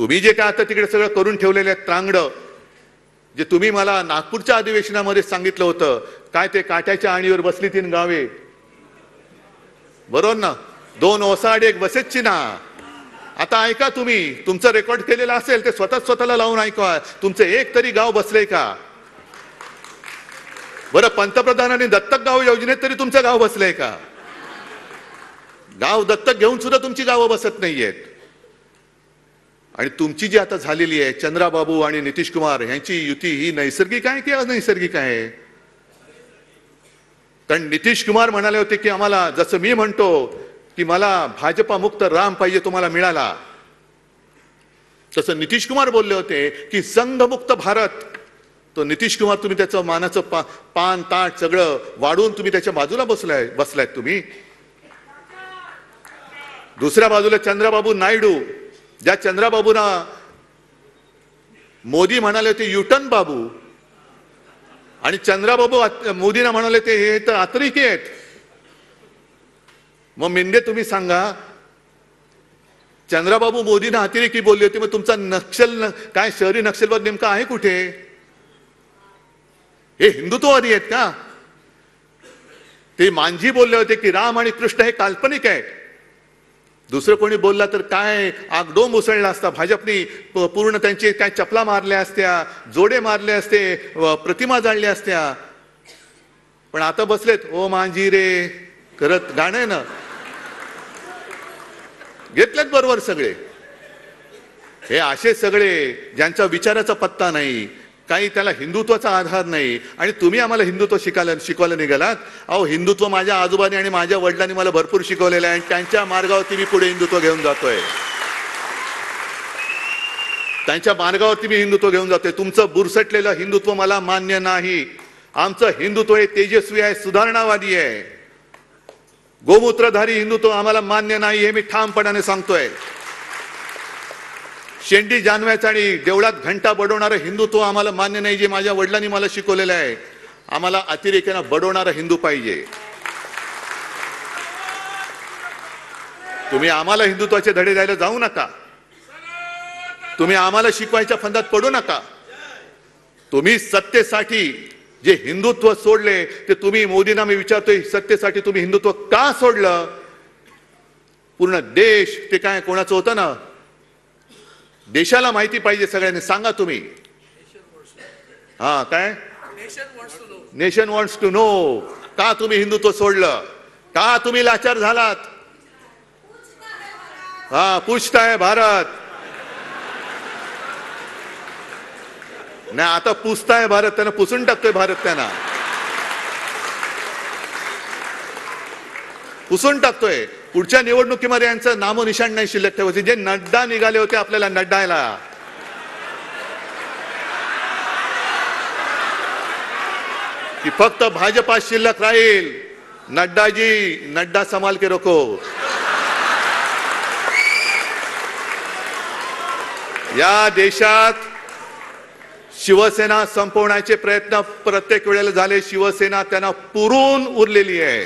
तुम्ही जे काय आता तिकडे सगळं करून ठेवलेलं आहे त्रांगडं, जे तुम्ही मला नागपूरच्या अधिवेशनामध्ये सांगितलं होतं, काय ते काट्याच्या आणीवर बसली 3 गावे, बरोबर ना, 2 ओसाड 1 बसेची ना. आता ऐका, तुम्ही तुमचं रेकॉर्ड केलेलं असेल ते स्वतःला लावून ऐका, तुमचं एक तरी गाव बसलंय का? बरं, पंतप्रधानांनी दत्तक गाव योजनेत तरी तुमचं गाव बसलंय का? गाव दत्तक घेऊन सुद्धा तुमची गावं बसत नाहीयेत. आणि तुमची जी आता झालेली आहे चंद्राबाबू आणि नितीश कुमार यांची युती ही नैसर्गिक आहे की अनैसर्गिक आहे? कारण नितीश कुमार म्हणाले होते की आम्हाला, जसं मी म्हणतो की मला भाजपा मुक्त राम पाहिजे, तुम्हाला मिळाला, तसं नितीश कुमार बोलले होते की संघमुक्त भारत. तो नितीश कुमार तुम्ही त्याचं मानाचं पान ताट सगळं वाढून तुम्ही त्याच्या बाजूला बसलायत तुम्ही. दुसऱ्या बाजूला चंद्राबाबू नायडू, ज्या चंद्राबाबूंना मोदी म्हणाले होते युटन बाबू, आणि चंद्राबाबू मोदींना म्हणाले ते हे तर अतिरेकी आहेत. मग मिंदे तुम्ही सांगा, चंद्राबाबू मोदींना अतिरेकी बोलले होते, मग तुमचा नक्षल काय शहरी नक्षलवाद नेमका आहे कुठे? हे हिंदुत्ववादी आहेत का? ते मांझी बोलले होते की राम आणि कृष्ण हे काल्पनिक आहेत. दुसरं कोणी बोलला तर काय आगडोंब उसळला असता. भाजपनी पूर्ण त्यांचे काय चपला मारल्या असत्या, जोडे मारले असते, प्रतिमा जाळल्या असत्या. पण आता बसलेत ओ मांझी रे करत, गाणं आहे ना, घेतलेत बरोबर सगळे. हे असे सगळे ज्यांच्या विचाराचा पत्ता नाही, काही त्याला हिंदुत्वाचा आधार नाही, आणि तुम्ही आम्हाला हिंदुत्व शिकवायला निघालात. अहो, हिंदुत्व माझ्या आजोबांनी आणि माझ्या वडिलांनी मला भरपूर शिकवलेलं आहे, आणि त्यांच्या मार्गावरती मी पुढे हिंदुत्व घेऊन जातोय. त्यांच्या मार्गावरती मी हिंदुत्व घेऊन जातोय. तुमचं बुरसटलेलं हिंदुत्व मला मान्य नाही. आमचं हिंदुत्व हे तेजस्वी आहे, सुधारणावादी आहे. गोमूत्रधारी हिंदुत्व आम्हाला मान्य नाही, हे मी ठामपणाने सांगतोय. शेंडी जानव्याचं आणि देवळात घंटा बडवणारं हिंदुत्व आम्हाला मान्य नाही, जे माझ्या वडिलांनी मला शिकवलेलं आहे. आम्हाला अतिरेक्यानं बडवणारा हिंदू पाहिजे. तुम्ही आम्हाला हिंदुत्वाचे धडे द्यायला जाऊ नका. तुम्ही आम्हाला शिकवायच्या फंदात पडू नका. तुम्ही सत्तेसाठी जे हिंदुत्व सोडले ते तुम्ही, मोदींना मी विचारतोय, सत्तेसाठी तुम्ही हिंदुत्व का सोडलं? पूर्ण देश ते काय कोणाचं होतं ना, देशाला माहिती पाहिजे, सगळ्यांनी सांगा तुम्ही. हा, काय नेशन वॉन्ट्स टू नो. का तुम्ही हिंदुत्व सोडलं? का तुम्ही लाचार झालात? हा, पूछता है भारत. नाही, आता पुसताय भारत, त्यांना पुसून टाकतोय भारत, त्यांना पुसून टाकतोय. पुढच्या निवडणुकीमध्ये यांचं नामोनिशाण नाही शिल्लक ठेवायचं. जे नड्डा निघाले होते आपल्याला नड्डायला, की फक्त भाजपा शिल्लक राहील. नड्डाजी, नड्डा संभाल के रखो. या देशात शिवसेना संपवण्याचे प्रयत्न प्रत्येक वेळेला झाले. शिवसेना त्यांना पुरून उरलेली आहे.